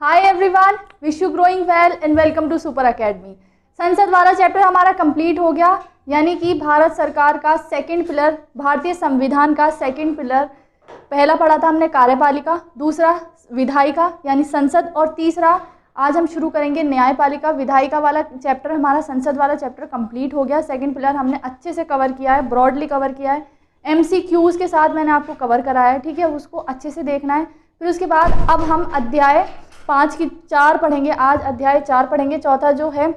Hi everyone, wish you growing well and welcome to super academy. संसद वाला chapter हमारा complete हो गया, यानी कि भारत सरकार का सेकंड पिलर, भारतीय संविधान का सेकंड पिलर। पहला पढ़ा था हमने कार्यपालिका, दूसरा विधायिका यानी संसद, और तीसरा आज हम शुरू करेंगे न्यायपालिका। विधायिका वाला चैप्टर हमारा, संसद वाला चैप्टर कंप्लीट हो गया। सेकंड पिलर हमने अच्छे से कवर किया है, ब्रॉडली कवर किया है, MCQs के साथ मैंने आपको कवर कराया है, ठीक है, उसको अच्छे से देखना है। फिर उसके बाद अब हम अध्याय 5 की 4 पढ़ेंगे, आज अध्याय 4 पढ़ेंगे। चौथा जो है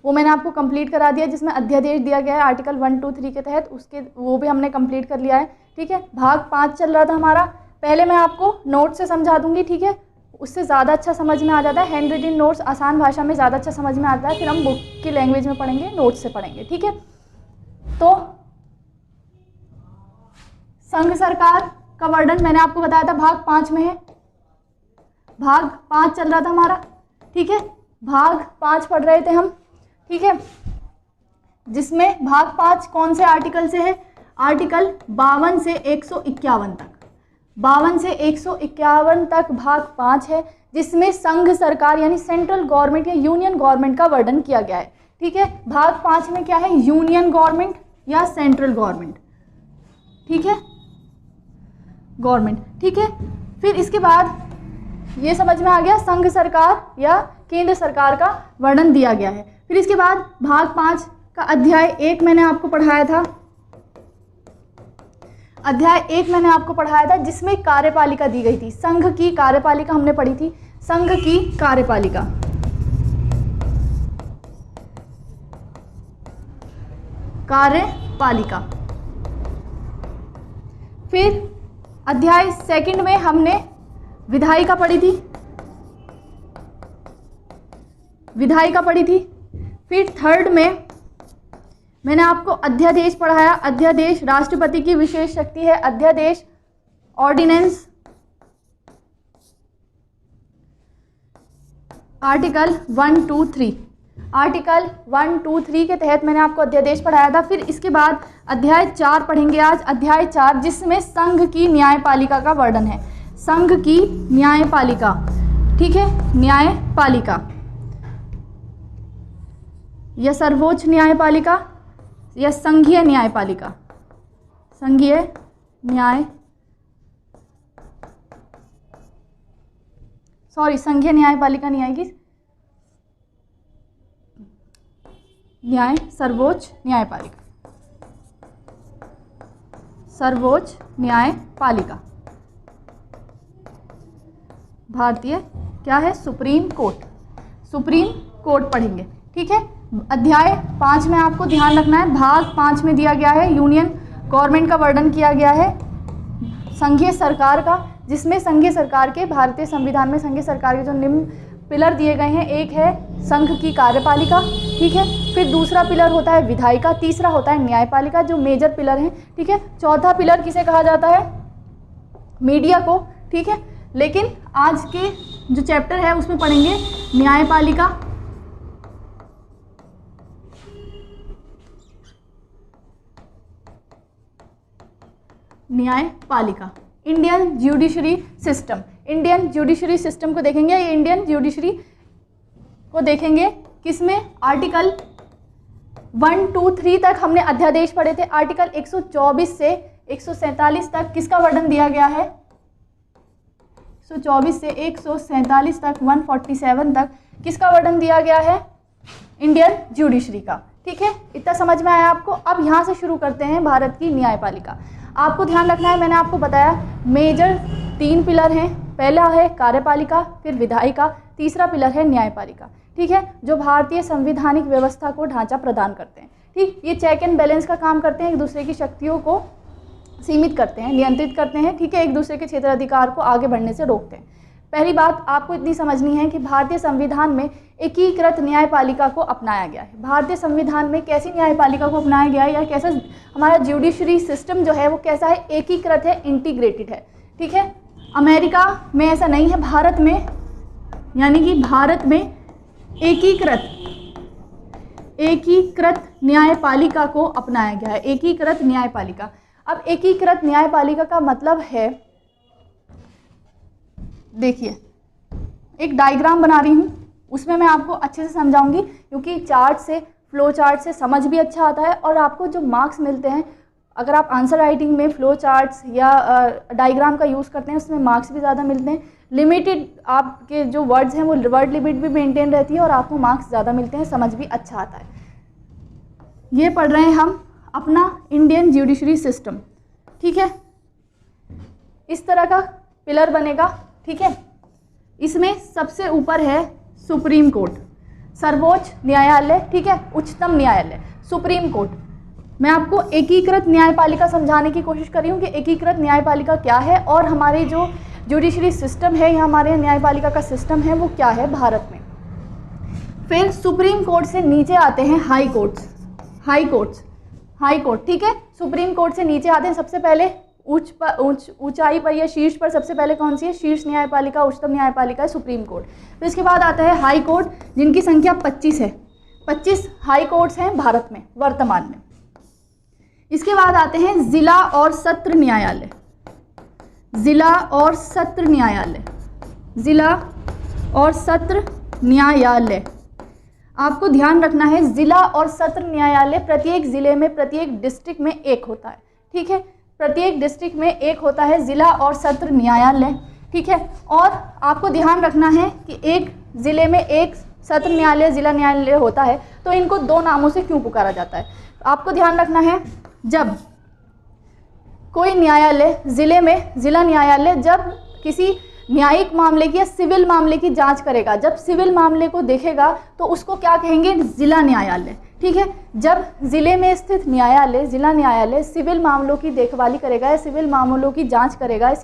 वो मैंने आपको कंप्लीट करा दिया, जिसमें अध्यादेश दिया गया है आर्टिकल 1, 2, 3 के तहत, उसके वो भी हमने कंप्लीट कर लिया है, ठीक है। भाग 5 चल रहा था हमारा। पहले मैं आपको नोट से समझा दूंगी, ठीक है, उससे ज़्यादा अच्छा समझ में आ जाता है। हैंड रिटन नोट्स आसान भाषा में ज़्यादा अच्छा समझ में आता है, फिर हम बुक की लैंग्वेज में पढ़ेंगे, नोट से पढ़ेंगे, ठीक है। तो संघ सरकार का वर्णन मैंने आपको बताया था भाग 5 में है, भाग 5 चल रहा था हमारा, ठीक है। भाग 5 पढ़ रहे थे हम, ठीक है, जिसमें भाग 5 कौन से आर्टिकल से है? आर्टिकल 52 से 151 तक, 52 से 151 तक भाग 5 है, जिसमें संघ सरकार यानी सेंट्रल गवर्नमेंट या यूनियन गवर्नमेंट का वर्णन किया गया है, ठीक है। भाग 5 में क्या है? यूनियन गवर्नमेंट या सेंट्रल गवर्नमेंट, ठीक है, गवर्नमेंट, ठीक है। फिर इसके बाद ये समझ में आ गया, संघ सरकार या केंद्र सरकार का वर्णन दिया गया है। फिर इसके बाद भाग 5 का अध्याय 1 मैंने आपको पढ़ाया था, अध्याय 1 मैंने आपको पढ़ाया था, जिसमें कार्यपालिका दी गई थी। संघ की कार्यपालिका हमने पढ़ी थी, संघ की कार्यपालिका, कार्यपालिका। फिर अध्याय 2 में हमने विधायिका पढ़ी थी, विधायिका पढ़ी थी। फिर 3rd में मैंने आपको अध्यादेश पढ़ाया। अध्यादेश राष्ट्रपति की विशेष शक्ति है, अध्यादेश, ऑर्डिनेंस, आर्टिकल 1, 2, 3, आर्टिकल 1, 2, 3 के तहत मैंने आपको अध्यादेश पढ़ाया था। फिर इसके बाद अध्याय 4 पढ़ेंगे आज, अध्याय 4, जिसमें संघ की न्यायपालिका का वर्णन है, संघ की न्यायपालिका, ठीक है, न्यायपालिका या सर्वोच्च न्यायपालिका या संघीय न्यायपालिका, संघीय संघीय न्यायपालिका नहीं आएगी, सर्वोच्च न्यायपालिका, सर्वोच्च न्यायपालिका, भारतीय क्या है? सुप्रीम कोर्ट, सुप्रीम कोर्ट पढ़ेंगे, ठीक है। अध्याय 5 में आपको ध्यान रखना है, भाग 5 में दिया गया है यूनियन गवर्नमेंट का वर्णन किया गया है, संघीय सरकार का, जिसमें संघीय सरकार के, भारतीय संविधान में संघीय सरकार के जो निम्न पिलर दिए गए हैं, एक है संघ की कार्यपालिका, ठीक है। फिर दूसरा पिलर होता है विधायिका, तीसरा होता है न्यायपालिका, जो मेजर पिलर हैं, ठीक है। चौथा पिलर किसे कहा जाता है? मीडिया को, ठीक है। लेकिन आज के जो चैप्टर है उसमें पढ़ेंगे न्यायपालिका, न्यायपालिका, Indian judiciary system, Indian judiciary system को देखेंगे, ये इंडियन ज्यूडिशरी को देखेंगे किसमें? आर्टिकल 1, 2, 3 तक हमने अध्यादेश पढ़े थे। आर्टिकल 124 से 147 तक किसका वर्णन दिया गया है? 124 से 147 तक, 147 तक किसका वर्णन दिया गया है? इंडियन ज्यूडिशरी का, ठीक है। इतना समझ में आया आपको? अब यहाँ से शुरू करते हैं भारत की न्यायपालिका। आपको ध्यान रखना है, मैंने आपको बताया मेजर 3 पिलर हैं, पहला है कार्यपालिका, फिर विधायिका, तीसरा पिलर है न्यायपालिका, ठीक है, जो भारतीय संवैधानिक व्यवस्था को ढांचा प्रदान करते हैं, ठीक। ये चेक एंड बैलेंस का काम करते हैं, एक दूसरे की शक्तियों को सीमित करते हैं, नियंत्रित करते हैं, ठीक है, एक दूसरे के क्षेत्राधिकार को आगे बढ़ने से रोकते हैं। पहली बात आपको इतनी समझनी है कि भारतीय संविधान में एकीकृत न्यायपालिका को अपनाया गया है। भारतीय संविधान में कैसी न्यायपालिका को अपनाया गया है, या कैसा हमारा ज्यूडिशरी सिस्टम जो है वो कैसा है? एकीकृत है, इंटीग्रेटेड है, ठीक है। अमेरिका में ऐसा नहीं है, भारत में, यानी कि भारत में एकीकृत न्यायपालिका को अपनाया गया है, एकीकृत न्यायपालिका। अब एकीकृत न्यायपालिका का मतलब है, देखिए एक डायग्राम बना रही हूँ, उसमें मैं आपको अच्छे से समझाऊंगी, क्योंकि चार्ट से, फ्लो चार्ट से समझ भी अच्छा आता है और आपको जो मार्क्स मिलते हैं, अगर आप आंसर राइटिंग में फ्लो चार्ट्स या डायग्राम का यूज़ करते हैं उसमें मार्क्स भी ज़्यादा मिलते हैं। लिमिटेड आपके जो वर्ड्स हैं वो वर्ड लिमिट भी मेंटेन रहती है और आपको मार्क्स ज़्यादा मिलते हैं, समझ भी अच्छा आता है। ये पढ़ रहे हैं हम अपना इंडियन जुडिशरी सिस्टम, ठीक है। इस तरह का पिलर बनेगा, ठीक है। इसमें सबसे ऊपर है सुप्रीम कोर्ट, सर्वोच्च न्यायालय, ठीक है, उच्चतम न्यायालय, सुप्रीम कोर्ट। मैं आपको एकीकृत न्यायपालिका समझाने की कोशिश कर रही हूँ कि एकीकृत न्यायपालिका क्या है और हमारे जो जुडिशरी सिस्टम है या हमारे न्यायपालिका का सिस्टम है वो क्या है भारत में। फिर सुप्रीम कोर्ट से नीचे आते हैं हाई कोर्ट्स, हाई कोर्ट, ठीक है। सुप्रीम कोर्ट से नीचे आते हैं सबसे पहले ऊंचाई पर या शीर्ष पर सबसे पहले कौन सी है, शीर्ष न्यायपालिका, उच्चतम न्यायपालिका है सुप्रीम कोर्ट। फिर इसके बाद आता है हाई कोर्ट, जिनकी संख्या 25 है, 25 हाई कोर्ट्स हैं भारत में वर्तमान में। इसके बाद आते हैं जिला और सत्र न्यायालय, जिला और सत्र न्यायालय, जिला और सत्र न्यायालय। आपको ध्यान रखना है जिला और सत्र न्यायालय प्रत्येक जिले में, प्रत्येक डिस्ट्रिक्ट में एक होता है, ठीक है। प्रत्येक डिस्ट्रिक्ट में एक होता है जिला और सत्र न्यायालय, ठीक है। और आपको ध्यान रखना है कि एक ज़िले में एक सत्र न्यायालय, जिला न्यायालय होता है, तो इनको दो नामों से क्यों पुकारा जाता है। आपको ध्यान रखना है, जब कोई न्यायालय ज़िले में, जिला न्यायालय जब किसी न्यायिक मामले की या सिविल मामले की जांच करेगा, जब सिविल मामले को देखेगा तो उसको क्या कहेंगे, जिला न्यायालय, ठीक है। जब ज़िले में स्थित न्यायालय, जिला न्यायालय सिविल मामलों की देखभाली करेगा या सिविल मामलों की जांच करेगा,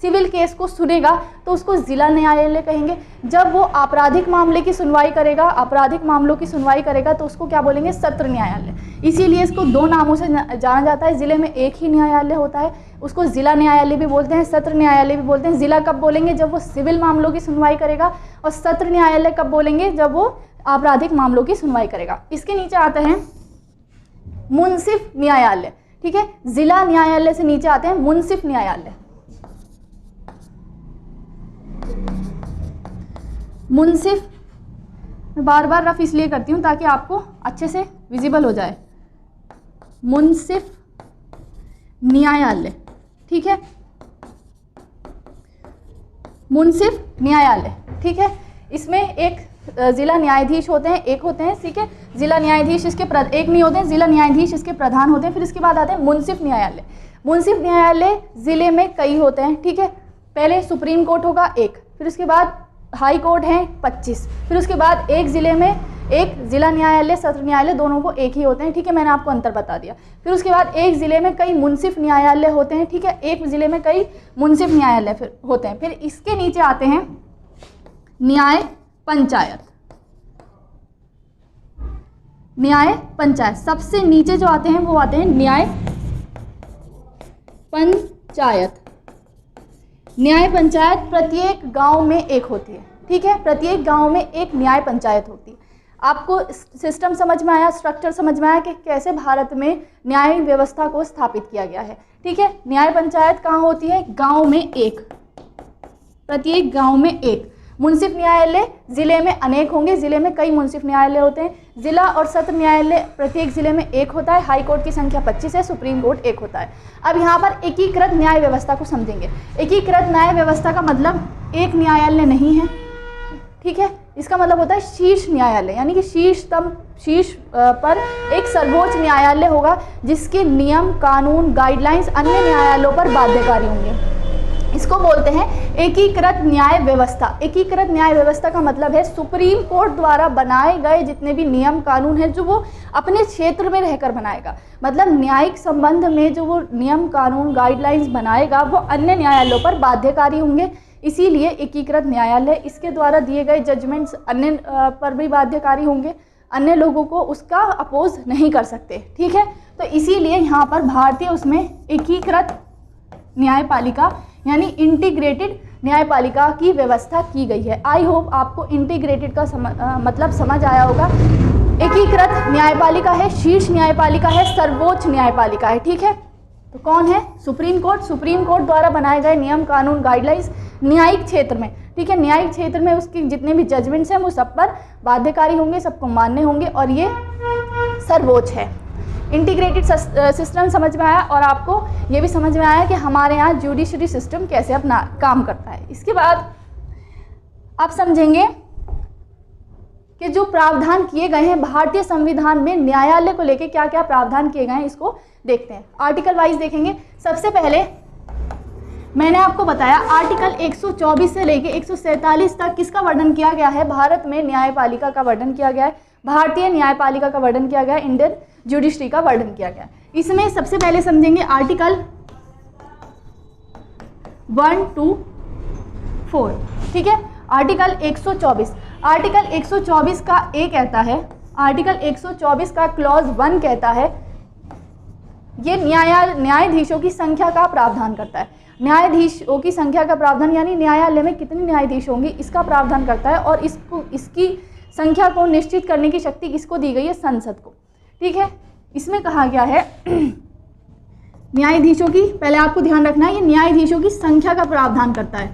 सिविल केस को सुनेगा तो उसको जिला न्यायालय कहेंगे। जब वो आपराधिक मामले की सुनवाई करेगा, आपराधिक मामलों की सुनवाई करेगा तो उसको क्या बोलेंगे, सत्र न्यायालय। इसीलिए इसको दो नामों से जाना जाता है। ज़िले में एक ही न्यायालय होता है, उसको जिला न्यायालय भी बोलते हैं, सत्र न्यायालय भी बोलते हैं। जिला कब बोलेंगे, जब वो सिविल मामलों की सुनवाई करेगा, और सत्र न्यायालय कब बोलेंगे, जब वो आपराधिक मामलों की सुनवाई करेगा। इसके नीचे आता है मुंसिफ न्यायालय, ठीक है। जिला न्यायालय से नीचे आते हैं मुंसिफ न्यायालय। मुंसिफ, मैं बार बार रफ इसलिए करती हूँ ताकि आपको अच्छे से विजिबल हो जाए। मुंसिफ न्यायालय, ठीक है, मुंसिफ न्यायालय, ठीक है। इसमें एक जिला न्यायाधीश होते हैं, एक होते हैं, ठीक है। जिला न्यायाधीश इसके एक नहीं होते हैं, जिला न्यायाधीश इसके प्रधान होते हैं। फिर इसके बाद आते हैं मुंसिफ न्यायालय। मुंसिफ न्यायालय जिले में कई होते हैं, ठीक है। पहले सुप्रीम कोर्ट होगा एक, फिर उसके बाद हाई कोर्ट हैं 25, फिर उसके बाद एक ज़िले में एक जिला न्यायालय, सत्र न्यायालय, दोनों को एक ही होते हैं, ठीक है। मैंने आपको अंतर बता दिया। फिर उसके बाद एक ज़िले में कई मुंसिफ न्यायालय होते हैं, ठीक है। एक ज़िले में कई मुंसिफ न्यायालय फिर होते हैं। फिर इसके नीचे आते हैं न्याय पंचायत, न्याय पंचायत। सबसे नीचे जो आते हैं वो आते हैं न्याय पंचायत। न्याय पंचायत प्रत्येक गांव में एक होती है, ठीक है। प्रत्येक गांव में एक न्याय पंचायत होती है। आपको सिस्टम समझ में आया, स्ट्रक्चर समझ में आया कि कैसे भारत में न्याय व्यवस्था को स्थापित किया गया है, ठीक है। न्याय पंचायत कहाँ होती है, गांव में एक, प्रत्येक गांव में एक। मुंसिफ न्यायालय जिले में अनेक होंगे, जिले में कई मुंसिफ न्यायालय होते हैं। जिला और सत्र न्यायालय प्रत्येक जिले में एक होता है। हाई कोर्ट की संख्या 25 है, सुप्रीम कोर्ट एक होता है। अब यहाँ पर एकीकृत न्याय व्यवस्था को समझेंगे। एकीकृत न्याय व्यवस्था का मतलब एक न्यायालय नहीं है, ठीक है। इसका मतलब होता है शीर्ष न्यायालय, यानी कि शीर्ष पर एक सर्वोच्च न्यायालय होगा जिसके नियम, कानून, गाइडलाइंस अन्य न्यायालयों पर बाध्यकारी होंगे। इसको बोलते हैं एकीकृत न्याय व्यवस्था। एकीकृत न्याय व्यवस्था का मतलब है सुप्रीम कोर्ट द्वारा बनाए गए जितने भी नियम कानून हैं जो वो अपने क्षेत्र में रहकर बनाएगा। मतलब न्यायिक संबंध में जो वो नियम कानून गाइडलाइंस बनाएगा वो अन्य न्यायालयों पर बाध्यकारी होंगे। इसीलिए एकीकृत न्यायालय, इसके द्वारा दिए गए जजमेंट्स अन्य पर भी बाध्यकारी होंगे, अन्य लोगों को उसका अपोज नहीं कर सकते, ठीक है। तो इसीलिए यहाँ पर भारतीय उसमें एकीकृत न्यायपालिका यानी इंटीग्रेटेड न्यायपालिका की व्यवस्था की गई है। आई होप आपको इंटीग्रेटेड का मतलब समझ आया होगा। एकीकृत न्यायपालिका है, शीर्ष न्यायपालिका है, सर्वोच्च न्यायपालिका है, ठीक है। तो कौन है? Supreme court. सुप्रीम कोर्ट द्वारा बनाए गए नियम, कानून, गाइडलाइंस न्यायिक क्षेत्र में, ठीक है, न्यायिक क्षेत्र में उसकी जितने भी जजमेंट्स हैं वो सब पर बाध्यकारी होंगे, सबको मान्य होंगे और ये सर्वोच्च है। इंटीग्रेटेड सिस्टम समझ में आया और आपको ये भी समझ में आया कि हमारे यहाँ जुडिशरी सिस्टम कैसे अपना काम करता है। इसके बाद आप समझेंगे कि जो प्रावधान किए गए हैं भारतीय संविधान में न्यायालय को लेकर क्या क्या प्रावधान किए गए हैं इसको देखते हैं। आर्टिकल वाइज देखेंगे। सबसे पहले मैंने आपको बताया आर्टिकल 124 से लेके 147 तक किसका वर्णन किया गया है? भारत में न्यायपालिका का वर्णन किया गया है, भारतीय न्यायपालिका का वर्णन किया गया है, इंडियन जुडिशरी का वर्णन किया गया है। इसमें सबसे पहले समझेंगे आर्टिकल 1 to 4, ठीक है। आर्टिकल 124, आर्टिकल 124 का ए कहता है, आर्टिकल 124 का क्लॉज 1 कहता है ये न्यायाधीशों की संख्या का प्रावधान करता है। न्यायाधीशों की संख्या का प्रावधान यानी न्यायालय में कितने न्यायाधीश होंगे इसका प्रावधान करता है और इसकी संख्या को निश्चित करने की शक्ति किसको दी गई है? संसद को, ठीक है। इसमें कहा गया है न्यायाधीशों की, पहले आपको ध्यान रखना है ये न्यायाधीशों की संख्या का प्रावधान करता है,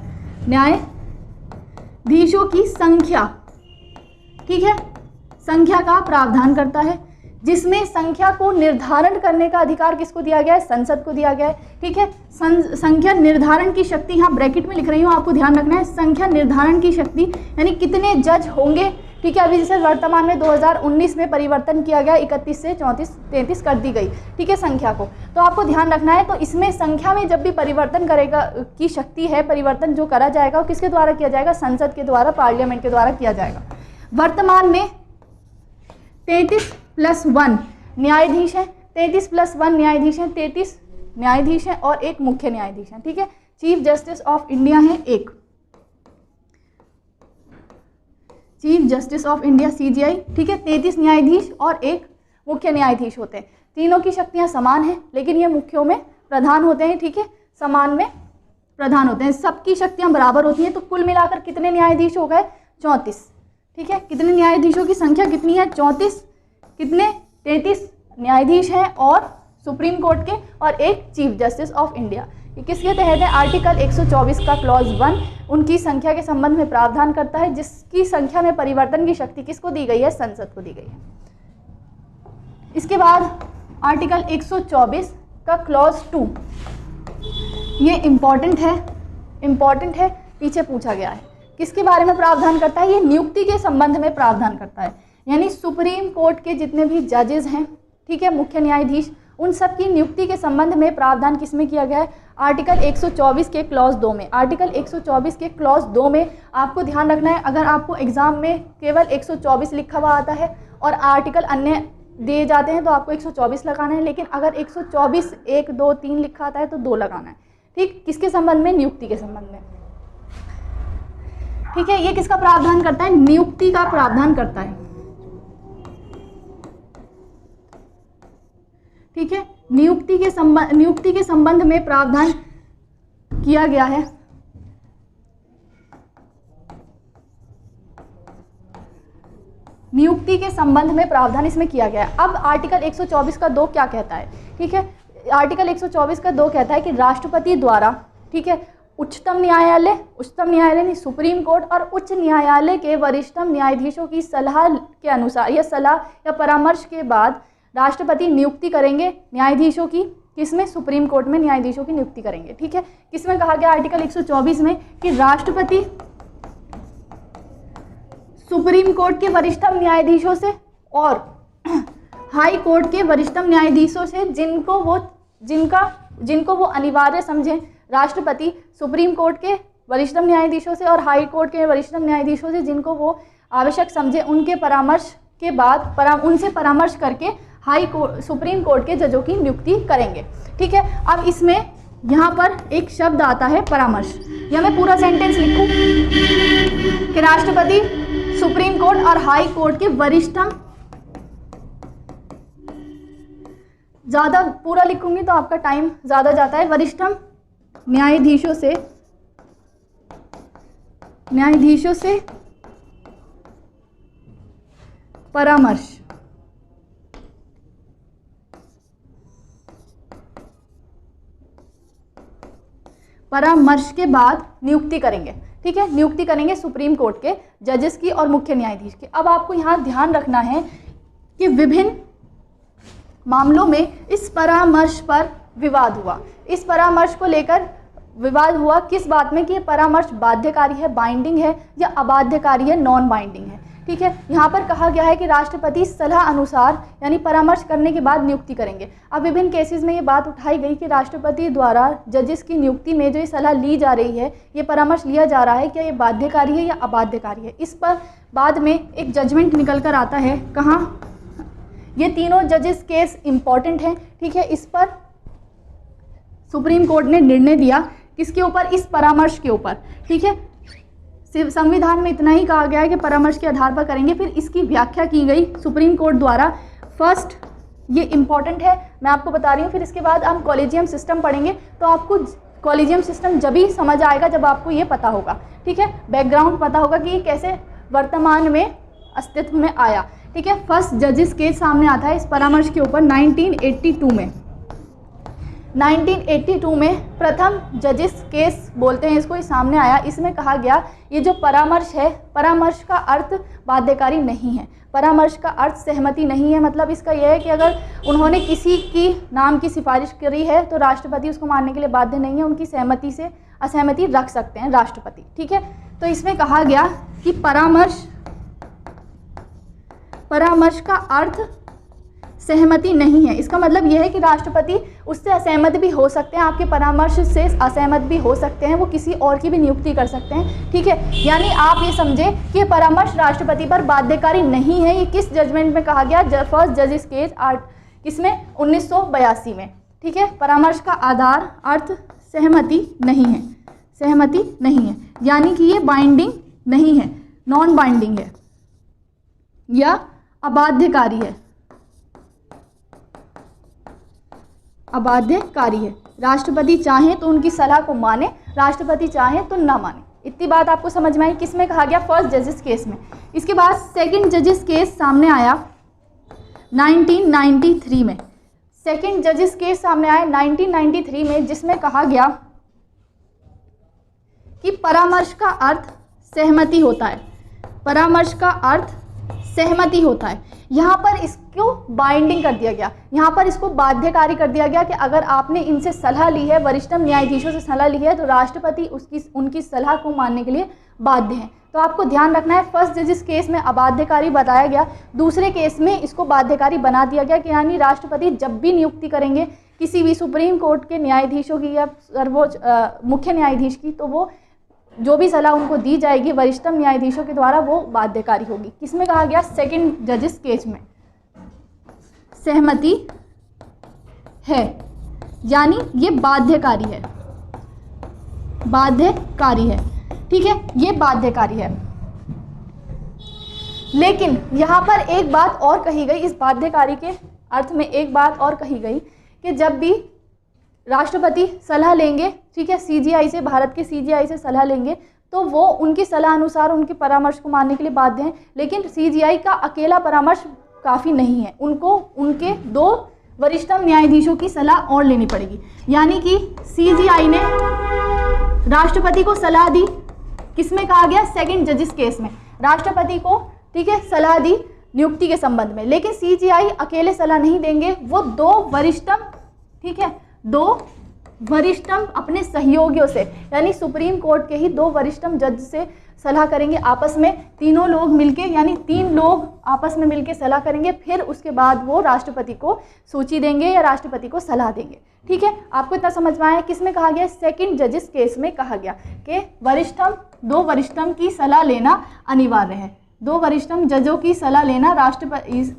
न्यायाधीशों की संख्या, ठीक है, संख्या का प्रावधान करता है, जिसमें संख्या को निर्धारण करने का अधिकार किसको दिया गया है? संसद को दिया गया है, ठीक है। संख्या निर्धारण की शक्ति यहाँ ब्रैकेट में लिख रही हूँ, आपको ध्यान रखना है संख्या निर्धारण की शक्ति यानी कितने जज होंगे, ठीक है। अभी जैसे वर्तमान में 2019 में परिवर्तन किया गया, 31 से 33 कर दी गई, ठीक है, संख्या को, तो आपको ध्यान रखना है। तो इसमें संख्या में जब भी परिवर्तन करेगा की शक्ति है, परिवर्तन जो करा जाएगा वो किसके द्वारा किया जाएगा? संसद के द्वारा, पार्लियामेंट के द्वारा किया जाएगा। वर्तमान में 33+1 न्यायाधीश हैं, 33+1 न्यायाधीश हैं, 33 न्यायाधीश हैं और एक मुख्य न्यायाधीश हैं, ठीक है। चीफ जस्टिस ऑफ इंडिया है एक, chief justice of India CJI, ठीक है। 33 न्यायाधीश और एक मुख्य न्यायाधीश होते हैं। तीनों की शक्तियां समान हैं लेकिन ये मुख्यों में प्रधान होते हैं, ठीक है, समान में प्रधान होते हैं, सबकी शक्तियां बराबर होती हैं। तो कुल मिलाकर कितने न्यायाधीश हो गए? 34, ठीक है। कितने न्यायाधीशों की संख्या कितनी है? 34। कितने? 33 न्यायाधीश हैं और सुप्रीम कोर्ट के और एक चीफ जस्टिस ऑफ इंडिया। ये किसके तहत है? आर्टिकल 124 का क्लॉज 1 उनकी संख्या के संबंध में प्रावधान करता है, जिसकी संख्या में परिवर्तन की शक्ति किसको दी गई है? संसद को दी गई है। इसके बाद आर्टिकल 124 का क्लॉज 2, ये इम्पॉर्टेंट है, पीछे पूछा गया है। किसके बारे में प्रावधान करता है? ये नियुक्ति के संबंध में प्रावधान करता है, यानी सुप्रीम कोर्ट के जितने भी जजेस हैं, ठीक है, मुख्य न्यायाधीश, उन सब की नियुक्ति के संबंध में प्रावधान किसमें किया गया है? आर्टिकल 124 के क्लॉज 2 में। आर्टिकल 124 के क्लॉज 2 में आपको ध्यान रखना है, अगर आपको एग्जाम में केवल 124 लिखा हुआ आता है और आर्टिकल अन्य दिए जाते हैं तो आपको 124 लगाना है, लेकिन अगर 124 1 2 3 लिखा आता है तो 2 लगाना है, ठीक। किसके संबंध में? नियुक्ति के संबंध में, ठीक है। ये किसका प्रावधान करता है? नियुक्ति का प्रावधान करता है, ठीक है। नियुक्ति के संबंध में प्रावधान किया गया है। नियुक्ति के संबंध में प्रावधान इसमें किया गया है। अब आर्टिकल 124 का 2 क्या कहता है? ठीक है, आर्टिकल 124 का 2 कहता है कि राष्ट्रपति द्वारा, ठीक है, उच्चतम न्यायालय नहीं, सुप्रीम कोर्ट और उच्च न्यायालय के वरिष्ठतम न्यायाधीशों की सलाह के अनुसार या सलाह या परामर्श के बाद राष्ट्रपति नियुक्ति करेंगे न्यायाधीशों की। किसमें? सुप्रीम कोर्ट में न्यायाधीशों की नियुक्ति करेंगे, ठीक है। किसमें कहा गया आर्टिकल 124 में कि राष्ट्रपति सुप्रीम कोर्ट के वरिष्ठतम न्यायाधीशों से और हाई कोर्ट के वरिष्ठतम न्यायाधीशों से जिनको वो अनिवार्य समझें, राष्ट्रपति सुप्रीम कोर्ट के वरिष्ठतम न्यायाधीशों से और हाई कोर्ट के वरिष्ठतम न्यायाधीशों से जिनको वो आवश्यक समझे, उनके परामर्श के बाद उनसे परामर्श करके सुप्रीम कोर्ट के जजों की नियुक्ति करेंगे, ठीक है। अब इसमें यहाँ पर एक शब्द आता है परामर्श, या मैं पूरा सेंटेंस लिखूं कि राष्ट्रपति सुप्रीम कोर्ट और हाई कोर्ट के वरिष्ठतम, ज़्यादा पूरा लिखूंगी तो आपका टाइम ज़्यादा जाता है, वरिष्ठतम न्यायाधीशों से परामर्श, परामर्श के बाद नियुक्ति करेंगे, ठीक है, नियुक्ति करेंगे सुप्रीम कोर्ट के जजेस की और मुख्य न्यायाधीश की। अब आपको यहाँ ध्यान रखना है कि विभिन्न मामलों में इस परामर्श पर विवाद हुआ। इस परामर्श को लेकर विवाद हुआ किस बात में कि ये परामर्श बाध्यकारी है, बाइंडिंग है, या अबाध्यकारी है, नॉन बाइंडिंग है, ठीक है। यहाँ पर कहा गया है कि राष्ट्रपति सलाह अनुसार यानी परामर्श करने के बाद नियुक्ति करेंगे। अब विभिन्न केसेस में ये बात उठाई गई कि राष्ट्रपति द्वारा जजेस की नियुक्ति में जो ये सलाह ली जा रही है, ये परामर्श लिया जा रहा है, क्या ये बाध्यकारी है या अबाध्यकारी है। इस पर बाद में एक जजमेंट निकल कर आता है। कहाँ? ये तीनों जजेस केस इम्पॉर्टेंट हैं, ठीक है। इस पर सुप्रीम कोर्ट ने निर्णय दिया किसके ऊपर? इस परामर्श के ऊपर, ठीक है। संविधान में इतना ही कहा गया है कि परामर्श के आधार पर करेंगे। फिर इसकी व्याख्या की गई सुप्रीम कोर्ट द्वारा। फर्स्ट, ये इम्पॉर्टेंट है, मैं आपको बता रही हूँ। फिर इसके बाद हम कॉलेजियम सिस्टम पढ़ेंगे, तो आपको कॉलेजियम सिस्टम जब ही समझ आएगा जब आपको ये पता होगा, ठीक है, बैकग्राउंड पता होगा कि ये कैसे वर्तमान में अस्तित्व में आया, ठीक है। फर्स्ट जजेस केस सामने आता है इस परामर्श के ऊपर 1982 में। 1982 में प्रथम जजेस केस बोलते हैं इसको, ये सामने आया। इसमें कहा गया ये जो परामर्श है, परामर्श का अर्थ बाध्यकारी नहीं है, परामर्श का अर्थ सहमति नहीं है। मतलब इसका यह है कि अगर उन्होंने किसी की नाम की सिफारिश करी है तो राष्ट्रपति उसको मानने के लिए बाध्य नहीं है, उनकी सहमति से असहमति रख सकते हैं राष्ट्रपति, ठीक है। तो इसमें कहा गया कि परामर्श का अर्थ सहमति नहीं है। इसका मतलब यह है कि राष्ट्रपति उससे असहमत भी हो सकते हैं, आपके परामर्श से असहमत भी हो सकते हैं, वो किसी और की भी नियुक्ति कर सकते हैं, ठीक है। यानी आप ये समझे कि परामर्श राष्ट्रपति पर बाध्यकारी नहीं है। ये किस जजमेंट में कहा गया? फर्स्ट जजेस केस किसमें? 1982 में, ठीक है। परामर्श का आधार अर्थ सहमति नहीं है, सहमति नहीं है, यानी कि ये बाइंडिंग नहीं है, नॉन बाइंडिंग है या अबाध्यकारी है, अबाध्यकारी है। राष्ट्रपति चाहे तो उनकी सलाह को माने, राष्ट्रपति चाहे तो ना माने। इतनी बात आपको समझ में आई? किसमें कहा गया? फर्स्ट जजेस केस में। इसके बाद सेकंड जजेस केस सामने आया 1993 में। सेकंड जजेस केस सामने आया 1993 में, जिसमें कहा गया कि परामर्श का अर्थ सहमति होता है, परामर्श का अर्थ सहमति होता है। यहाँ पर इसको बाइंडिंग कर दिया गया, यहाँ पर इसको बाध्यकारी कर दिया गया कि अगर आपने इनसे सलाह ली है, वरिष्ठतम न्यायाधीशों से सलाह ली है, तो राष्ट्रपति उनकी सलाह को मानने के लिए बाध्य हैं। तो आपको ध्यान रखना है, फर्स्ट जजेस केस में अबाध्यकारी बताया गया, दूसरे केस में इसको बाध्यकारी बना दिया गया कि यानी राष्ट्रपति जब भी नियुक्ति करेंगे किसी भी सुप्रीम कोर्ट के न्यायाधीशों की या सर्वोच्च मुख्य न्यायाधीश की, तो वो जो भी सलाह उनको दी जाएगी वरिष्ठतम न्यायाधीशों के द्वारा वो बाध्यकारी होगी। किसमें कहा गया? सेकंड जजेस केस में सहमति है, यानी ये बाध्यकारी है, बाध्यकारी है, ठीक है, ये बाध्यकारी है। लेकिन यहाँ पर एक बात और कही गई, इस बाध्यकारी के अर्थ में एक बात और कही गई कि जब भी राष्ट्रपति सलाह लेंगे, ठीक है, सीजीआई से, भारत के सीजीआई से सलाह लेंगे, तो वो उनकी सलाह अनुसार उनके परामर्श को मानने के लिए बाध्य हैं। लेकिन सीजीआई का अकेला परामर्श काफ़ी नहीं है, उनको उनके 2 वरिष्ठतम न्यायाधीशों की सलाह और लेनी पड़ेगी। यानी कि सीजीआई ने राष्ट्रपति को सलाह दी, किसमें कहा गया? सेकंड जजेस केस में राष्ट्रपति को, ठीक है, सलाह दी नियुक्ति के संबंध में। लेकिन सीजीआई अकेले सलाह नहीं देंगे, वो 2 वरिष्ठतम, ठीक है, 2 वरिष्ठतम अपने सहयोगियों से, यानी सुप्रीम कोर्ट के ही 2 वरिष्ठतम जज से सलाह करेंगे आपस में, तीनों लोग मिलके, यानी 3 लोग आपस में मिलके सलाह करेंगे। फिर उसके बाद वो राष्ट्रपति को सूची देंगे या राष्ट्रपति को सलाह देंगे, ठीक है। आपको इतना समझ में आया? किसमें कहा गया? सेकंड जजेस केस में कहा गया कि वरिष्ठतम 2 वरिष्ठतम की सलाह लेना अनिवार्य है, 2 वरिष्ठतम जजों की सलाह लेना राष्ट्रपति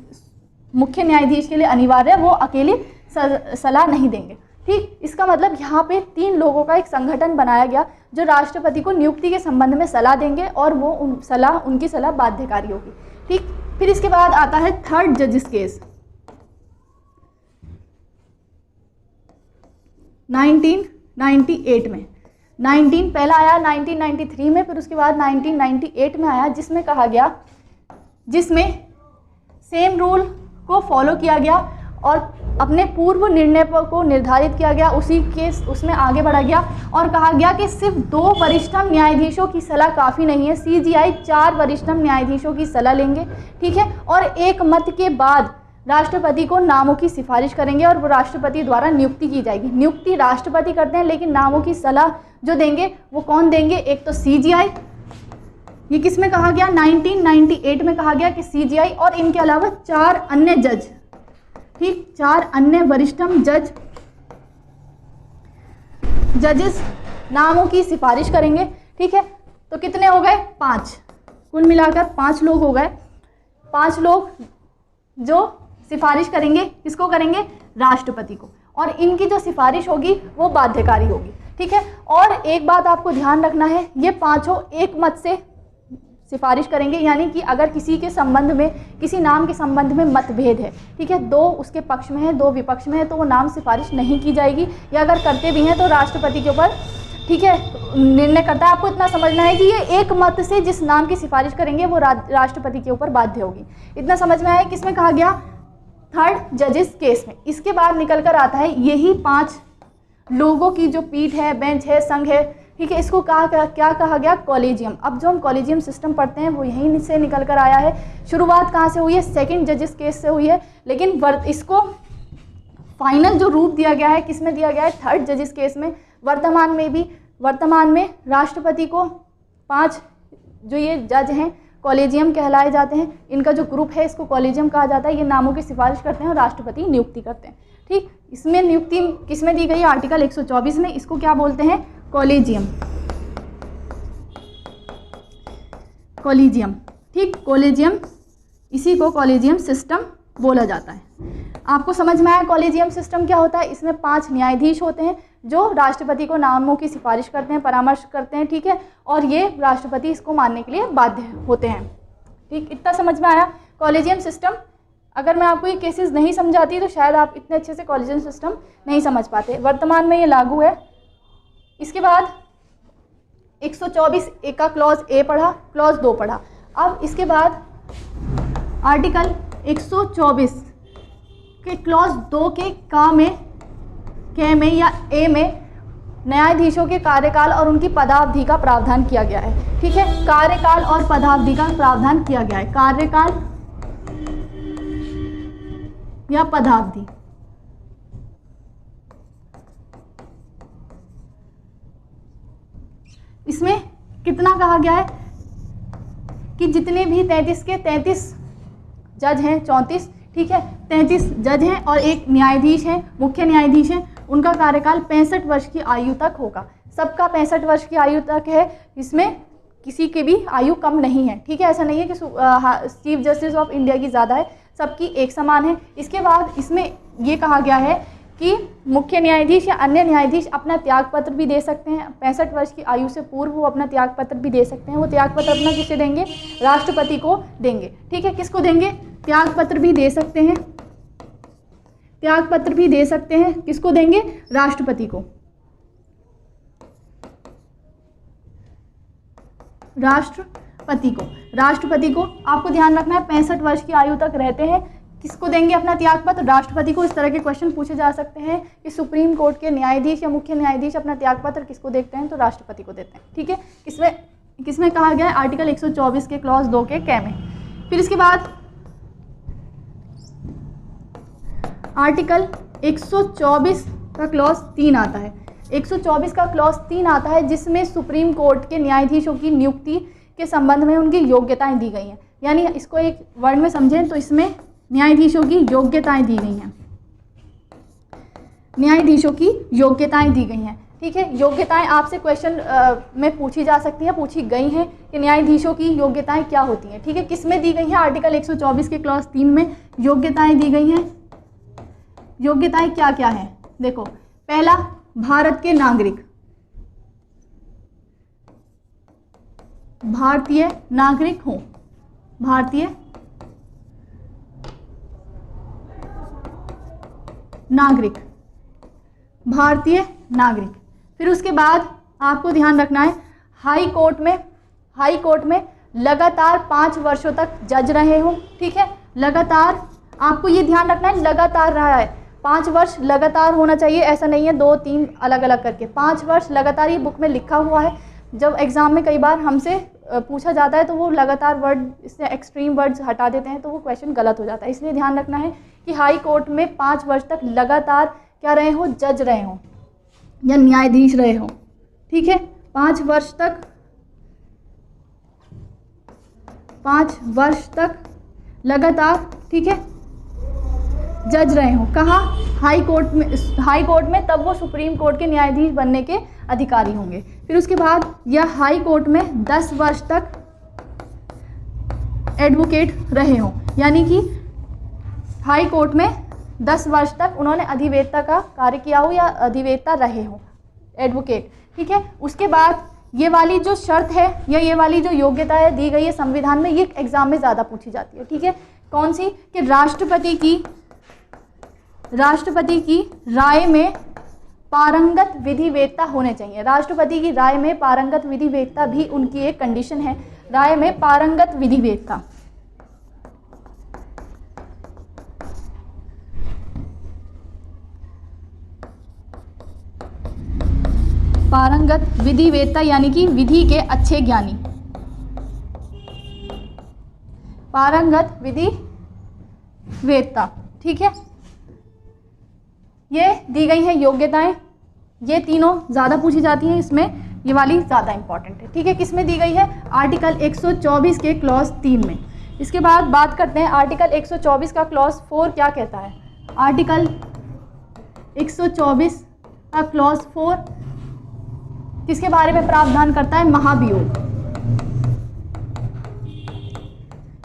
मुख्य न्यायाधीश के लिए अनिवार्य है, वो अकेले सलाह नहीं देंगे, ठीक। इसका मतलब यहाँ पे 3 लोगों का एक संगठन बनाया गया जो राष्ट्रपति को नियुक्ति के संबंध में सलाह देंगे और वो उनकी सलाह बाध्यकारी होगी, ठीक। फिर इसके बाद आता है थर्ड जजेस केस 1998 में। 19 पहला आया 1993 में, फिर उसके बाद 1998 में आया, जिसमें कहा गया, जिसमें सेम रूल को फॉलो किया गया और अपने पूर्व निर्णय को निर्धारित किया गया, उसी के उसमें आगे बढ़ा गया और कहा गया कि सिर्फ 2 वरिष्ठतम न्यायाधीशों की सलाह काफ़ी नहीं है, CGI 4 वरिष्ठतम न्यायाधीशों की सलाह लेंगे, ठीक है, और एक मत के बाद राष्ट्रपति को नामों की सिफारिश करेंगे और वो राष्ट्रपति द्वारा नियुक्ति की जाएगी। नियुक्ति राष्ट्रपति करते हैं, लेकिन नामों की सलाह जो देंगे वो कौन देंगे? एक तो CGI, ये किस में कहा गया? 1998 में कहा गया कि CGI, और इनके अलावा 4 अन्य जज, ठीक, 4 अन्य वरिष्ठतम जजेस नामों की सिफारिश करेंगे, ठीक है। तो कितने हो गए? 5, कुल मिलाकर 5 लोग हो गए। 5 लोग जो सिफारिश करेंगे, किसको करेंगे? राष्ट्रपति को, और इनकी जो सिफारिश होगी वो बाध्यकारी होगी, ठीक है। और एक बात आपको ध्यान रखना है, ये 5 एक मत से सिफारिश करेंगे, यानी कि अगर किसी के संबंध में, किसी नाम के संबंध में मतभेद है, ठीक है, 2 उसके पक्ष में है, 2 विपक्ष में है, तो वो नाम सिफारिश नहीं की जाएगी, या अगर करते भी हैं तो राष्ट्रपति के ऊपर, ठीक है, निर्णय करता है। आपको इतना समझना है कि ये एक मत से जिस नाम की सिफारिश करेंगे वो राष्ट्रपति के ऊपर बाध्य होगी। इतना समझ में आया किसमें कहा गया? 3rd जजेस केस में। इसके बाद निकल कर आता है यही 5 लोगों की जो पीठ है, बेंच है, संघ है, ठीक है, इसको क्या कहा गया? कॉलेजियम। अब जो हम कॉलेजियम सिस्टम पढ़ते हैं वो यहीं से निकल कर आया है। शुरुआत कहाँ से हुई है? 2nd जजेस केस से हुई है, लेकिन इसको फाइनल जो रूप दिया गया है किस में दिया गया है? 3rd जजेस केस में। वर्तमान में राष्ट्रपति को 5 जो ये जज हैं कॉलेजियम कहलाए जाते हैं। इनका जो ग्रुप है इसको कॉलेजियम कहा जाता है। ये नामों की सिफारिश करते हैं और राष्ट्रपति नियुक्ति करते हैं, ठीक। इसमें नियुक्ति किस में दी गई है? आर्टिकल 124 में। इसको क्या बोलते हैं? कॉलेजियम, ठीक, कॉलेजियम, इसी को कॉलेजियम सिस्टम बोला जाता है। आपको समझ में आया कॉलेजियम सिस्टम क्या होता है? इसमें 5 न्यायाधीश होते हैं जो राष्ट्रपति को नामों की सिफारिश करते हैं, परामर्श करते हैं, ठीक है, और ये राष्ट्रपति इसको मानने के लिए बाध्य होते हैं, ठीक। इतना समझ में आया कॉलेजियम सिस्टम। अगर मैं आपको ये केसेस नहीं समझाती तो शायद आप इतने अच्छे से कॉलेजियम सिस्टम नहीं समझ पाते। वर्तमान में ये लागू है। इसके बाद 124 ए का क्लॉज ए पढ़ा, क्लॉज 2 पढ़ा। अब इसके बाद आर्टिकल 124 के क्लॉज 2 के के में या ए में न्यायाधीशों के कार्यकाल और उनकी पदावधि का प्रावधान किया गया है, ठीक है। कार्यकाल और पदावधि का प्रावधान किया गया है, कार्यकाल या पदावधि। इसमें कितना कहा गया है कि जितने भी 33 के 33 जज हैं, 34, ठीक है, 33 जज हैं और एक न्यायाधीश हैं, मुख्य न्यायाधीश हैं, उनका कार्यकाल 65 वर्ष की आयु तक होगा। सबका 65 वर्ष की आयु तक है, इसमें किसी की भी आयु कम नहीं है, ठीक है। ऐसा नहीं है कि चीफ जस्टिस ऑफ इंडिया की ज़्यादा है, सबकी एक समान है। इसके बाद इसमें ये कहा गया है कि मुख्य न्यायाधीश या अन्य न्यायाधीश अपना त्यागपत्र भी दे सकते हैं। 65 वर्ष की आयु से पूर्व वो अपना त्यागपत्र भी दे सकते हैं। वो त्यागपत्र अपना किसे देंगे? राष्ट्रपति को देंगे, ठीक है। किसको देंगे? त्यागपत्र भी दे सकते हैं, त्यागपत्र भी दे सकते हैं। किसको देंगे? राष्ट्रपति को। राष्ट्रपति को आपको ध्यान रखना है 65 वर्ष की आयु तक रहते हैं। किसको देंगे अपना त्यागपत्र? राष्ट्रपति को। इस तरह के क्वेश्चन पूछे जा सकते हैं कि सुप्रीम कोर्ट के न्यायाधीश या मुख्य न्यायाधीश अपना त्यागपत्र किसको देते हैं? तो राष्ट्रपति को देते हैं, ठीक है। किसमें कहा गया है? आर्टिकल 124 के क्लॉज 2 के कै में। फिर इसके बाद आर्टिकल 124 का क्लॉज 3 आता है। 124 का क्लॉज 3 आता है जिसमें सुप्रीम कोर्ट के न्यायाधीशों की नियुक्ति के संबंध में उनकी योग्यताएं दी गई हैं। यानी इसको एक वर्ड में समझें तो इसमें न्यायाधीशों की योग्यताएं दी गई हैं, न्यायाधीशों की योग्यताएं दी गई हैं, ठीक है। योग्यताएं आपसे क्वेश्चन में पूछी जा सकती हैं, पूछी गई हैं कि न्यायाधीशों की योग्यताएं क्या होती हैं, ठीक है। किस में दी गई हैं? आर्टिकल 124 के क्लॉज 3 में योग्यताएं दी गई हैं। योग्यताएं क्या क्या हैं? देखो, पहला, भारत के नागरिक, भारतीय नागरिक हों, भारतीय नागरिक, भारतीय नागरिक। फिर उसके बाद आपको ध्यान रखना है हाई कोर्ट में लगातार 5 वर्षों तक जज रहे हो, ठीक है। लगातार आपको ये ध्यान रखना है लगातार रहा है, 5 वर्ष लगातार होना चाहिए, ऐसा नहीं है 2-3 अलग अलग करके, 5 वर्ष लगातार ये बुक में लिखा हुआ है। जब एग्ज़ाम में कई बार हमसे पूछा जाता है तो वो लगातार वर्ड, इससे एक्सट्रीम वर्ड्स हटा देते हैं तो वो क्वेश्चन गलत हो जाता है। इसलिए ध्यान रखना है कि हाई कोर्ट में 5 वर्ष तक लगातार क्या रहे हो, जज रहे हो या न्यायाधीश रहे हो, ठीक है। 5 वर्ष तक, 5 वर्ष तक लगातार, ठीक है, जज रहे हो। कहाँ? हाई कोर्ट में। हाई कोर्ट में तब वो सुप्रीम कोर्ट के न्यायाधीश बनने के अधिकारी होंगे। फिर उसके बाद यह हाई कोर्ट में 10 वर्ष तक एडवोकेट रहे हो, यानी कि हाई कोर्ट में 10 वर्ष तक उन्होंने अधिवक्ता का कार्य किया हो या अधिवक्ता रहे हो, एडवोकेट, ठीक है। उसके बाद ये वाली जो शर्त है या ये वाली जो योग्यता है दी गई है संविधान में, ये एग्जाम में ज़्यादा पूछी जाती है, ठीक है। कौन सी? कि राष्ट्रपति की राय में पारंगत विधिवेत्ता होने चाहिए। राष्ट्रपति की राय में पारंगत विधिवेत्ता भी उनकी एक कंडीशन है, राय में पारंगत विधिवेत्ता। पारंगत विधिवेत्ता यानी कि विधि के अच्छे ज्ञानी, पारंगत विधिवेत्ता, ठीक है। ये दी गई है योग्यताएं, ये तीनों ज़्यादा पूछी जाती हैं, इसमें ये वाली ज़्यादा इंपॉर्टेंट है, ठीक है। किस में दी गई है? आर्टिकल 124 के क्लॉज 3 में। इसके बाद बात करते हैं आर्टिकल 124 का क्लॉज 4 क्या कहता है। आर्टिकल 124 का क्लॉज 4 किसके बारे में प्रावधान करता है? महाभियोग,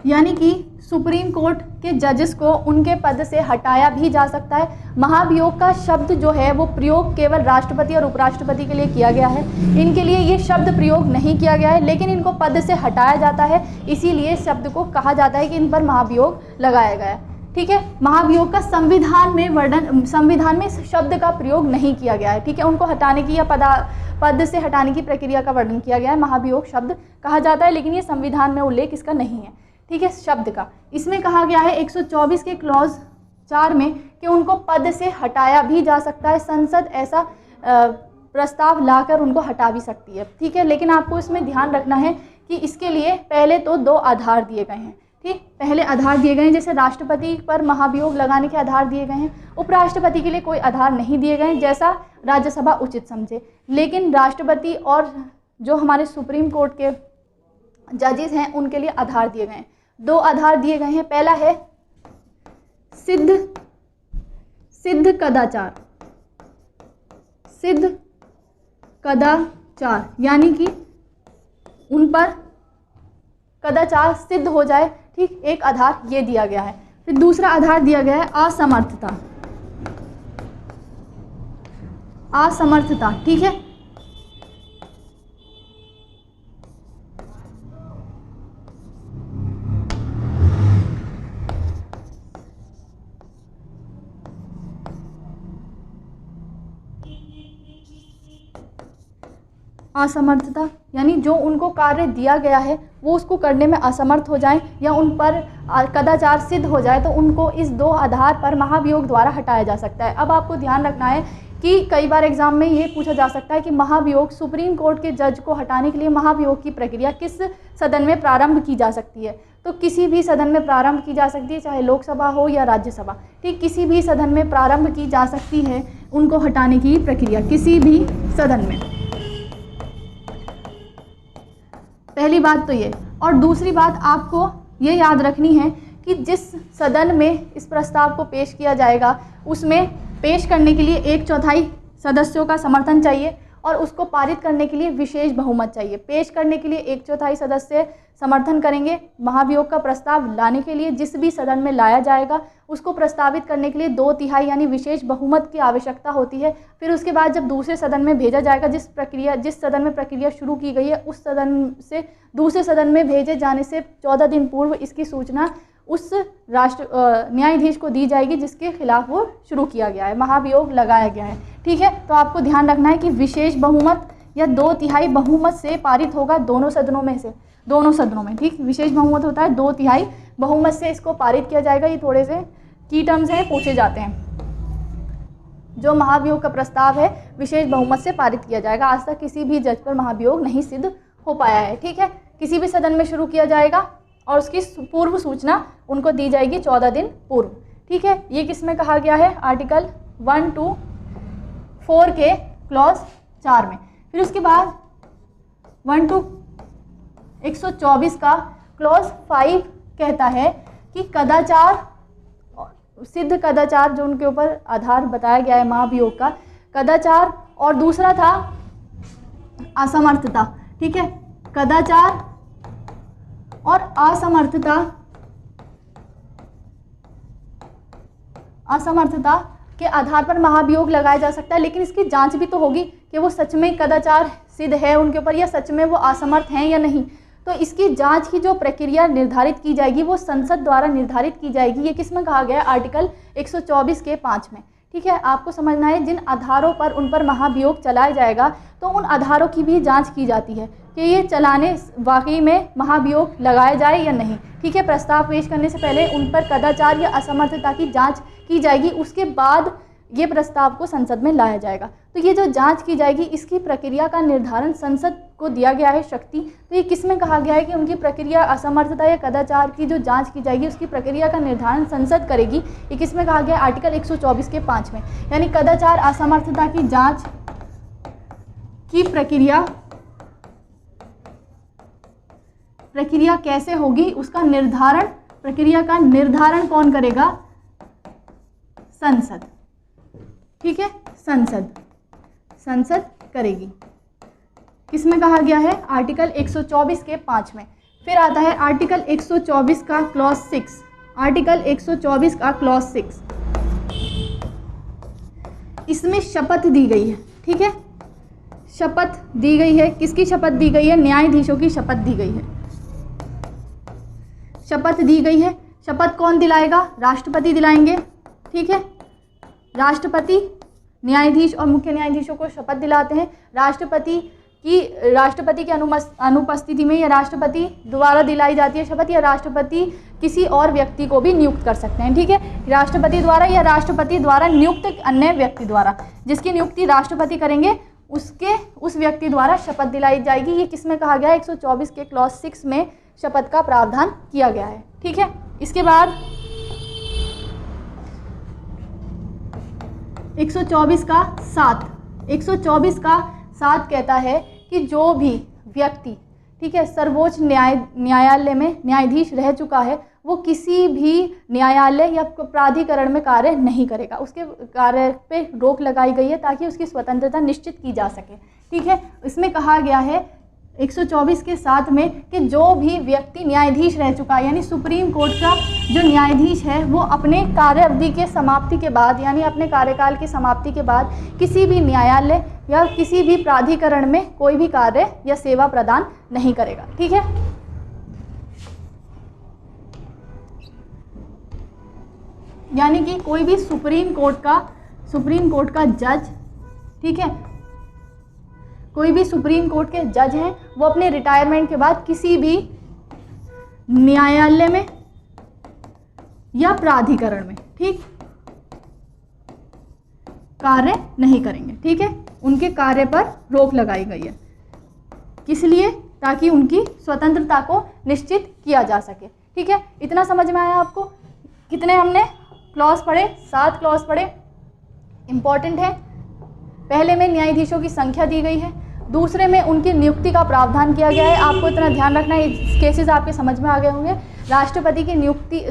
यानी कि सुप्रीम कोर्ट के जजेस को उनके पद से हटाया भी जा सकता है। महाभियोग का शब्द जो है वो प्रयोग केवल राष्ट्रपति और उपराष्ट्रपति के लिए किया गया है, इनके लिए ये शब्द प्रयोग नहीं किया गया है, लेकिन इनको पद से हटाया जाता है, इसीलिए शब्द को कहा जाता है कि इन पर महाभियोग लगाया गया है, ठीक है। महाभियोग का संविधान में इस शब्द का प्रयोग नहीं किया गया है, ठीक है। उनको हटाने की या पद से हटाने की प्रक्रिया का वर्णन किया गया है, महाभियोग शब्द कहा जाता है, लेकिन ये संविधान में उल्लेख इसका नहीं है, ठीक है, शब्द का। इसमें कहा गया है 124 के क्लॉज 4 में कि उनको पद से हटाया भी जा सकता है, संसद ऐसा प्रस्ताव लाकर उनको हटा भी सकती है, ठीक है। लेकिन आपको इसमें ध्यान रखना है कि इसके लिए पहले तो 2 आधार दिए गए हैं, ठीक। पहले आधार दिए गए हैं, जैसे राष्ट्रपति पर महाभियोग लगाने के आधार दिए गए हैं, उपराष्ट्रपति के लिए कोई आधार नहीं दिए गए हैं, जैसा राज्यसभा उचित समझे। लेकिन राष्ट्रपति और जो हमारे सुप्रीम कोर्ट के जजेस हैं उनके लिए आधार दिए गए हैं। 2 आधार दिए गए हैं। पहला है सिद्ध कदाचार, सिद्ध कदाचार, यानी कि उन पर कदाचार सिद्ध हो जाए, ठीक, एक आधार ये दिया गया है। फिर दूसरा आधार दिया गया है असमर्थता, असमर्थता, ठीक है। असमर्थता यानी जो उनको कार्य दिया गया है वो उसको करने में असमर्थ हो जाएं या उन पर कदाचार सिद्ध हो जाए, तो उनको इस 2 आधार पर महाभियोग द्वारा हटाया जा सकता है। अब आपको ध्यान रखना है कि कई बार एग्जाम में ये पूछा जा सकता है कि महाभियोग, सुप्रीम कोर्ट के जज को हटाने के लिए महाभियोग की प्रक्रिया किस सदन में प्रारंभ की जा सकती है। तो किसी भी सदन में प्रारंभ की जा सकती है, चाहे लोकसभा हो या राज्यसभा, ठीक, किसी भी सदन में प्रारंभ की जा सकती है उनको हटाने की प्रक्रिया, किसी भी सदन में। पहली बात तो ये। और दूसरी बात आपको ये याद रखनी है कि जिस सदन में इस प्रस्ताव को पेश किया जाएगा उसमें पेश करने के लिए 1/4 सदस्यों का समर्थन चाहिए और उसको पारित करने के लिए विशेष बहुमत चाहिए। पेश करने के लिए 1/4 सदस्य समर्थन करेंगे, महाभियोग का प्रस्ताव लाने के लिए जिस भी सदन में लाया जाएगा उसको प्रस्तावित करने के लिए 2/3 यानी विशेष बहुमत की आवश्यकता होती है। फिर उसके बाद जब दूसरे सदन में भेजा जाएगा, जिस सदन में प्रक्रिया शुरू की गई है उस सदन से दूसरे सदन में भेजे जाने से 14 दिन पूर्व इसकी सूचना उस न्यायाधीश को दी जाएगी जिसके खिलाफ वो शुरू किया गया है, महाभियोग लगाया गया है, ठीक है। तो आपको ध्यान रखना है कि विशेष बहुमत या 2/3 बहुमत से पारित होगा दोनों सदनों में से, दोनों सदनों में, ठीक। विशेष बहुमत होता है 2/3 बहुमत से इसको पारित किया जाएगा। ये थोड़े से की टर्म्स हैं, पूछे जाते हैं। जो महाभियोग का प्रस्ताव है विशेष बहुमत से पारित किया जाएगा। आज तक किसी भी जज पर महाभियोग नहीं सिद्ध हो पाया है, ठीक है। किसी भी सदन में शुरू किया जाएगा और उसकी पूर्व सूचना उनको दी जाएगी 14 दिन पूर्व, ठीक है। ये किस में कहा गया है? आर्टिकल 1 to 4 के क्लॉज 4 में। फिर उसके बाद 1 to 124 का क्लॉज 5 कहता है कि कदाचार, सिद्ध कदाचार जो उनके ऊपर आधार बताया गया है महाभियोग का, कदाचार और दूसरा था असमर्थता, ठीक है। कदाचार और असमर्थता के आधार पर महाभियोग लगाया जा सकता है, लेकिन इसकी जांच भी तो होगी कि वो सच में कदाचार सिद्ध है उनके ऊपर या सच में वो असमर्थ हैं या नहीं। तो इसकी जांच की जो प्रक्रिया निर्धारित की जाएगी वो संसद द्वारा निर्धारित की जाएगी। ये किस में कहा गया है? आर्टिकल 124 के 5 में, ठीक है। आपको समझना है जिन आधारों पर उन पर महाभियोग चलाया जाएगा तो उन आधारों की भी जांच की जाती है कि ये चलाने वाकई में महाभियोग लगाया जाए या नहीं, ठीक है। प्रस्ताव पेश करने से पहले उन पर कदाचार या असमर्थता की जांच की जाएगी, उसके बाद ये प्रस्ताव को संसद में लाया जाएगा। तो ये जो जांच की जाएगी इसकी प्रक्रिया का निर्धारण संसद को दिया गया है शक्ति। तो ये किस में कहा गया है कि उनकी प्रक्रिया असमर्थता या कदाचार की जो जांच की जाएगी उसकी प्रक्रिया का निर्धारण संसद करेगी। ये किस में कहा गया है? आर्टिकल 124 के 5 में। यानी कदाचार असमर्थता की जांच की प्रक्रिया कैसे होगी उसका निर्धारण, प्रक्रिया का निर्धारण कौन करेगा? संसद, ठीक है। संसद करेगी। किसमें कहा गया है? आर्टिकल 124 के 5 में। फिर आता है आर्टिकल 124 का क्लॉज 6। आर्टिकल 124 का क्लॉज 6, इसमें शपथ दी गई है, ठीक है। शपथ दी गई है, किसकी शपथ दी गई है? न्यायाधीशों की शपथ दी गई है। शपथ दी गई है, शपथ कौन दिलाएगा? राष्ट्रपति दिलाएंगे, ठीक है। राष्ट्रपति न्यायाधीश और मुख्य न्यायाधीशों को शपथ दिलाते हैं। राष्ट्रपति की अनुपस्थिति में या राष्ट्रपति द्वारा दिलाई जाती है शपथ, या राष्ट्रपति किसी और व्यक्ति को भी नियुक्त कर सकते हैं, ठीक है। राष्ट्रपति द्वारा या राष्ट्रपति द्वारा नियुक्त अन्य व्यक्ति द्वारा, जिसकी नियुक्ति राष्ट्रपति करेंगे उस व्यक्ति द्वारा शपथ दिलाई जाएगी। ये किसमें कहा गया है? 124 के क्लॉज 6 में शपथ का प्रावधान किया गया है, ठीक है। इसके बाद 124 का 7 कहता है कि जो भी व्यक्ति, ठीक है, सर्वोच्च न्यायालय में न्यायाधीश रह चुका है वो किसी भी न्यायालय या प्राधिकरण में कार्य नहीं करेगा। उसके कार्य पे रोक लगाई गई है ताकि उसकी स्वतंत्रता निश्चित की जा सके, ठीक है। इसमें कहा गया है 124 के 7 में कि जो भी व्यक्ति न्यायाधीश रह चुका है, यानी सुप्रीम कोर्ट का जो न्यायाधीश है वो अपने कार्य अवधि के समाप्ति के बाद, यानी अपने कार्यकाल की समाप्ति के बाद किसी भी न्यायालय या किसी भी प्राधिकरण में कोई भी कार्य या सेवा प्रदान नहीं करेगा, ठीक है। यानी कि कोई भी सुप्रीम कोर्ट का जज, ठीक है, कोई भी सुप्रीम कोर्ट के जज हैं वो अपने रिटायरमेंट के बाद किसी भी न्यायालय में या प्राधिकरण में, ठीक, कार्य नहीं करेंगे, ठीक है। उनके कार्य पर रोक लगाई गई है, किस लिए? ताकि उनकी स्वतंत्रता को निश्चित किया जा सके, ठीक है। इतना समझ में आया आपको? कितने हमने क्लॉज पढ़े? 7 क्लॉज पढ़े, इंपॉर्टेंट है। पहले में न्यायाधीशों की संख्या दी गई है, दूसरे में उनकी नियुक्ति का प्रावधान किया गया है। आपको इतना ध्यान रखना है, केसेस आपके समझ में आ गए होंगे। राष्ट्रपति की नियुक्ति,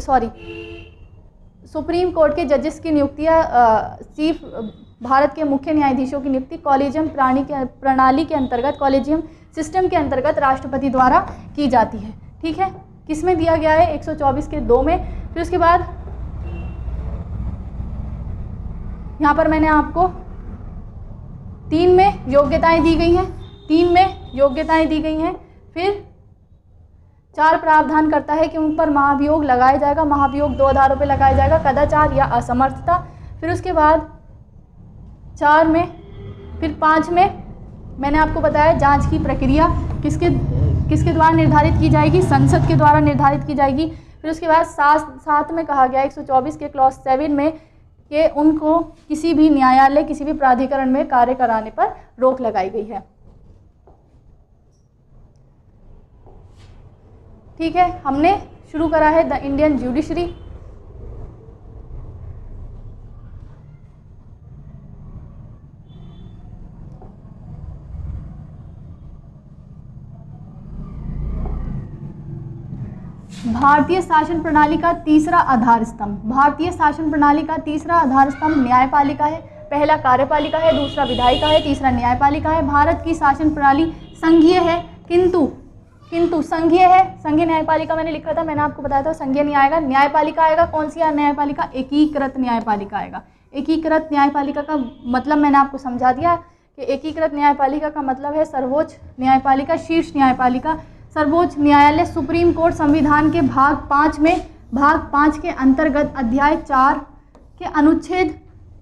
सुप्रीम कोर्ट के जजेस की नियुक्ति या चीफ भारत के मुख्य न्यायाधीशों की नियुक्ति कॉलेजियम प्रणाली के अंतर्गत, कॉलेजियम सिस्टम के अंतर्गत राष्ट्रपति द्वारा की जाती है, ठीक है। किसमें दिया गया है? 124 के 2 में। फिर उसके बाद यहाँ पर मैंने आपको 3 में योग्यताएं दी गई हैं, फिर 4 प्रावधान करता है कि उन पर महाभियोग लगाया जाएगा। महाभियोग 2 आधारों पर लगाया जाएगा, कदाचार या असमर्थता। फिर उसके बाद 4 में, फिर 5 में मैंने आपको बताया जांच की प्रक्रिया किसके द्वारा निर्धारित की जाएगी? संसद के द्वारा निर्धारित की जाएगी। फिर उसके बाद साथ में कहा गया 124 के क्लॉज 7 में कि उनको किसी भी न्यायालय, किसी भी प्राधिकरण में कार्य कराने पर रोक लगाई गई है। ठीक है, हमने शुरू करा है द इंडियन जुडिशरी। भारतीय शासन प्रणाली का तीसरा आधार स्तंभ, भारतीय शासन प्रणाली का तीसरा आधार स्तंभ न्यायपालिका है। पहला कार्यपालिका है, दूसरा विधायिका है, तीसरा न्यायपालिका है। भारत की शासन प्रणाली संघीय है, किंतु संघीय है। संघीय न्यायपालिका मैंने लिखा था, मैंने आपको बताया था संघीय नहीं आएगा, न्यायपालिका आएगा। कौन सी न्यायपालिका? एकीकृत न्यायपालिका आएगा। एकीकृत न्यायपालिका का मतलब मैंने आपको समझा दिया कि एकीकृत न्यायपालिका का मतलब है सर्वोच्च न्यायपालिका, शीर्ष न्यायपालिका। सर्वोच्च न्यायालय सुप्रीम कोर्ट संविधान के भाग 5 के अंतर्गत अध्याय 4 के अनुच्छेद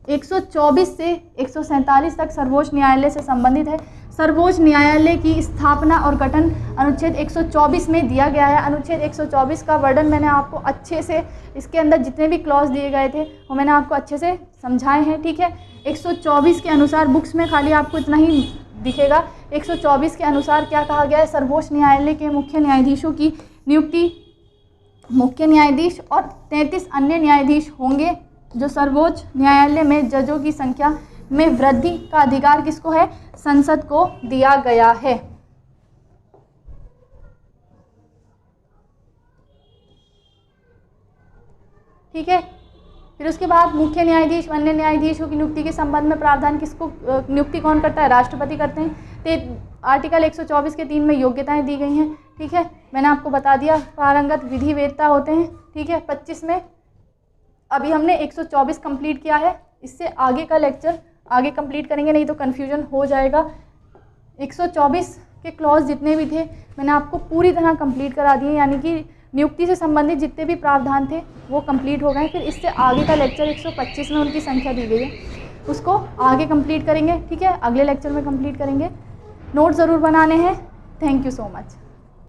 124 से 147 तक सर्वोच्च न्यायालय से संबंधित है। सर्वोच्च न्यायालय की स्थापना और गठन अनुच्छेद 124 में दिया गया है। अनुच्छेद 124 का वर्णन मैंने आपको अच्छे से, इसके अंदर जितने भी क्लॉज दिए गए थे वो मैंने आपको अच्छे से समझाए हैं। ठीक है, 124 के अनुसार बुक्स में खाली आपको इतना ही दिखेगा। 124 के अनुसार क्या कहा गया है? सर्वोच्च न्यायालय के मुख्य न्यायाधीशों की नियुक्ति मुख्य न्यायाधीश और 33 अन्य न्यायाधीश होंगे। जो सर्वोच्च न्यायालय में जजों की संख्या में वृद्धि का अधिकार किसको है? संसद को दिया गया है। ठीक है, फिर उसके बाद मुख्य न्यायाधीश अन्य न्यायाधीशों की नियुक्ति के संबंध में प्रावधान किसको नियुक्ति कौन करता है? राष्ट्रपति करते हैं। आर्टिकल 124 के 3 में योग्यताएं दी गई हैं। ठीक है, मैंने आपको बता दिया पारंगत विधि वेत्ता होते हैं। ठीक है, 25 में अभी हमने 124 कंप्लीट किया है। इससे आगे का लेक्चर आगे कंप्लीट करेंगे, नहीं तो कन्फ्यूजन हो जाएगा। 124 के क्लॉज जितने भी थे मैंने आपको पूरी तरह कंप्लीट करा दिए, यानी कि नियुक्ति से संबंधित जितने भी प्रावधान थे वो कंप्लीट हो गए। फिर इससे आगे का लेक्चर 125 में उनकी संख्या दी गई है, उसको आगे कंप्लीट करेंगे। ठीक है, अगले लेक्चर में कंप्लीट करेंगे। नोट ज़रूर बनाने हैं। Thank you so much.